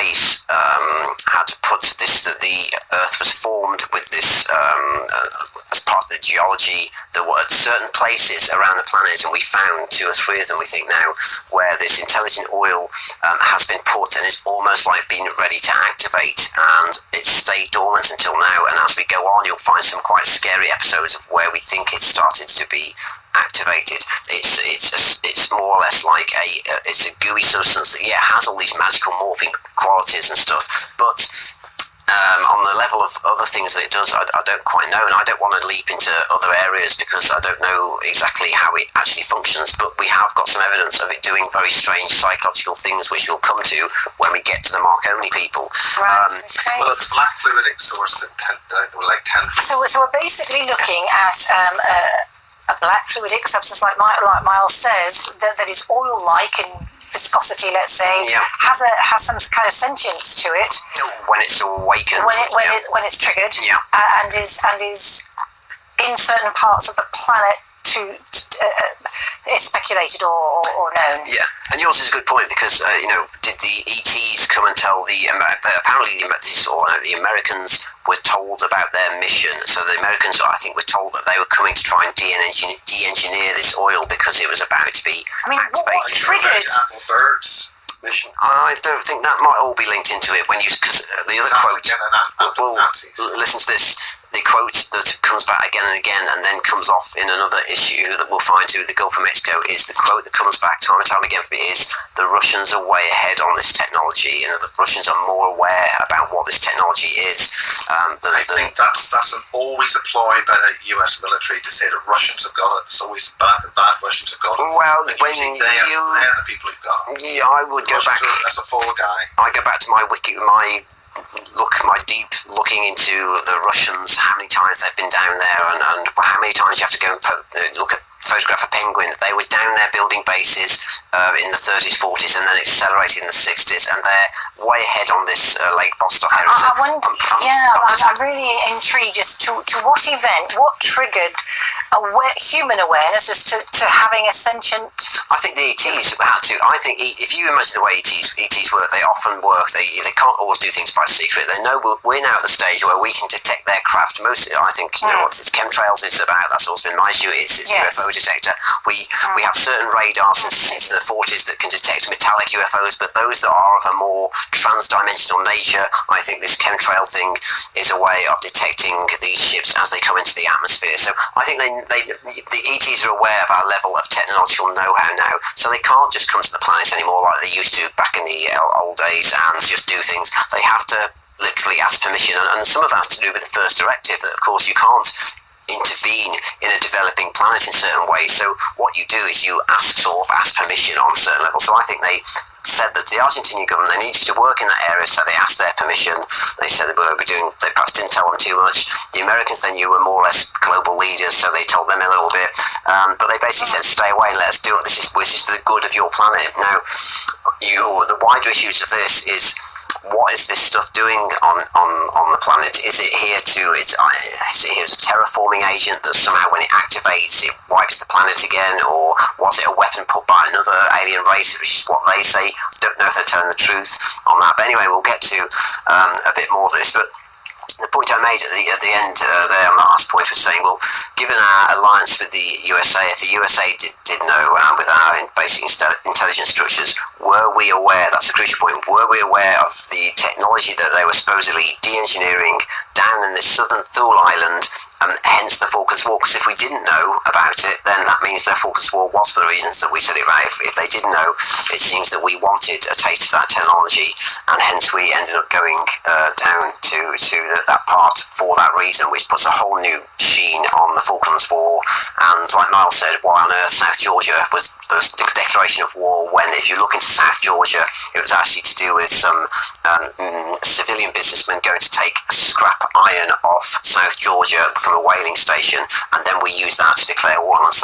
race had put this, that the Earth was formed with this, as part of the geology, there were certain places around the planet, and we found 2 or 3 of them, we think now, where this intelligent oil has been put and it's almost like being ready to activate, and it's stayed dormant until now. And as we go on, you'll find some quite scary episodes of where we think it started to be activated. It's more or less like it's a gooey substance that has all these magical morphing qualities and stuff, but on the level of other things that it does, I don't quite know, and I don't want to leap into other areas because I don't know exactly how it actually functions, but we have got some evidence of it doing very strange psychological things, which we'll come to when we get to the Marconi people. Right. Okay. Well, it's a black fluidic source at 10. So we're basically looking at a black fluidic substance, like Miles says, that is oil-like in viscosity, let's say, has some kind of sentience to it when it's awakened, when it's triggered, and is in certain parts of the planet is speculated or known. Yeah, and yours is a good point because did the ETs come and tell apparently the Americans were told about their mission? So the Americans, I think, were told that they were coming to try and de-engineer this oil because it was about to be activated. What triggered? Admiral Byrd's mission. I don't think that might all be linked into it because the other quote. Listen to this. The quote that comes back again and again and then comes off in another issue that we'll find to the Gulf of Mexico is the quote that comes back time and time again for me is the Russians are way ahead on this technology, and the Russians are more aware about what this technology is. I think that's always a ploy by the US military to say that Russians have got it. It's always bad Russians have got it. Well, when they're the people who've got it. Yeah, I would go back. That's a fall guy. I go back to my deep looking into the Russians, how many times they've been down there, and how many times you have to go and look at photograph a penguin. They were down there building bases in the 30s, 40s, and then accelerated in the 60s, and they're way ahead on this Lake Vostok area. I'm really intrigued as to what event, what triggered human awareness as to having a sentient. I think the ETs had to. I think if you imagine the way ETs work, they often work. They can't always do things by secret. They know we're now at the stage where we can detect their craft. Mostly, I think what chemtrails is about. That's always been my issue. It's UFO detector. We have certain radars since the 40s that can detect metallic UFOs, but those that are of a more trans-dimensional nature, I think this chemtrail thing is a way of detecting these ships as they come into the atmosphere. So I think the ETs are aware of our level of technological know-how now, so they can't just come to the planet anymore like they used to back in the old days and just do things. They have to literally ask permission, and some of that's to do with the first directive, that of course you can't intervene in a developing planet in certain ways. So what you do is you ask permission on certain levels. So I think they said that the Argentinian government, they needed to work in that area, so they asked their permission. They said they perhaps didn't tell them too much. The Americans then were more or less global leaders, so they told them a little bit, but they basically said, stay away, let us do it, this is for the good of your planet. Now, the wider issues of this is, what is this stuff doing on the planet? Is it here as a terraforming agent that somehow when it activates it wipes the planet again, or was it a weapon put by another alien race, which is what they say? Don't know if they're telling the truth on that, but anyway, we'll get to a bit more of this. But the point I made at the end there on the last point was saying, well, given our alliance with the USA, if the USA did know with our basic intelligence structures, were we aware, that's a crucial point, were we aware of the technology that they were supposedly de-engineering down in this southern Thule Island, hence the Falklands War? Because if we didn't know about it, then that means the Falklands War was for the reasons that we said it about. If they didn't know, it seems that we wanted a taste of that technology, and hence we ended up going down to that part for that reason, which puts a whole new sheen on the Falklands War. And like Miles said, why on earth South Georgia was the declaration of war, when if you look into South Georgia, it was actually to do with some civilian businessmen going to take scrap iron off South Georgia from a whaling station, and then we used that to declare war on us.